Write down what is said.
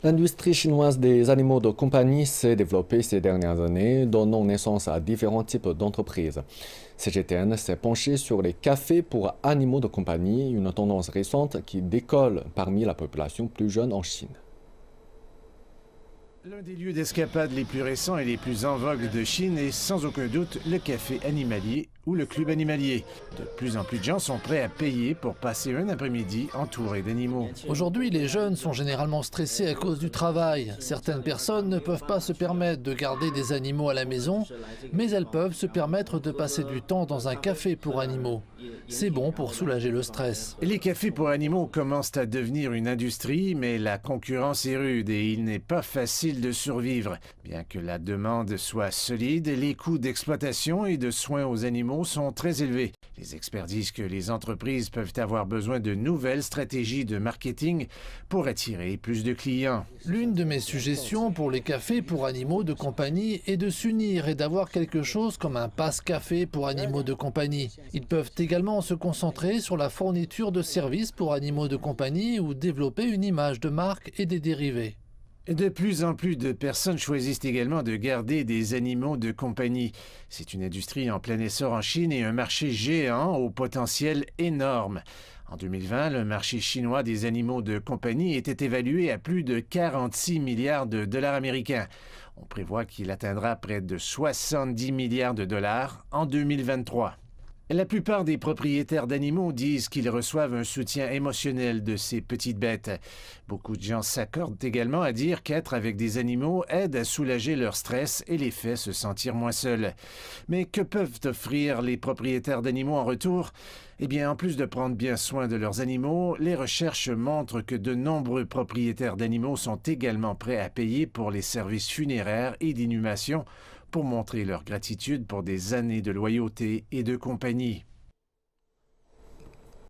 L'industrie chinoise des animaux de compagnie s'est développée ces dernières années, donnant naissance à différents types d'entreprises. CGTN s'est penché sur les cafés pour animaux de compagnie, une tendance récente qui décolle parmi la population plus jeune en Chine. L'un des lieux d'escapade les plus récents et les plus en vogue de Chine est sans aucun doute le café animalier ou le club animalier. De plus en plus de gens sont prêts à payer pour passer un après-midi entouré d'animaux. Aujourd'hui, les jeunes sont généralement stressés à cause du travail. Certaines personnes ne peuvent pas se permettre de garder des animaux à la maison, mais elles peuvent se permettre de passer du temps dans un café pour animaux. C'est bon pour soulager le stress. Les cafés pour animaux commencent à devenir une industrie, mais la concurrence est rude et il n'est pas facile de survivre. Bien que la demande soit solide, les coûts d'exploitation et de soins aux animaux sont très élevés. Les experts disent que les entreprises peuvent avoir besoin de nouvelles stratégies de marketing pour attirer plus de clients. L'une de mes suggestions pour les cafés pour animaux de compagnie est de s'unir et d'avoir quelque chose comme un passe-café pour animaux de compagnie. Ils peuvent également se concentrer sur la fourniture de services pour animaux de compagnie ou développer une image de marque et des dérivés. De plus en plus de personnes choisissent également de garder des animaux de compagnie. C'est une industrie en plein essor en Chine et un marché géant au potentiel énorme. En 2020, le marché chinois des animaux de compagnie était évalué à plus de 46 milliards de dollars américains. On prévoit qu'il atteindra près de 70 milliards de dollars en 2023. La plupart des propriétaires d'animaux disent qu'ils reçoivent un soutien émotionnel de ces petites bêtes. Beaucoup de gens s'accordent également à dire qu'être avec des animaux aide à soulager leur stress et les fait se sentir moins seuls. Mais que peuvent offrir les propriétaires d'animaux en retour? Eh bien, en plus de prendre bien soin de leurs animaux, les recherches montrent que de nombreux propriétaires d'animaux sont également prêts à payer pour les services funéraires et d'inhumation pour montrer leur gratitude pour des années de loyauté et de compagnie.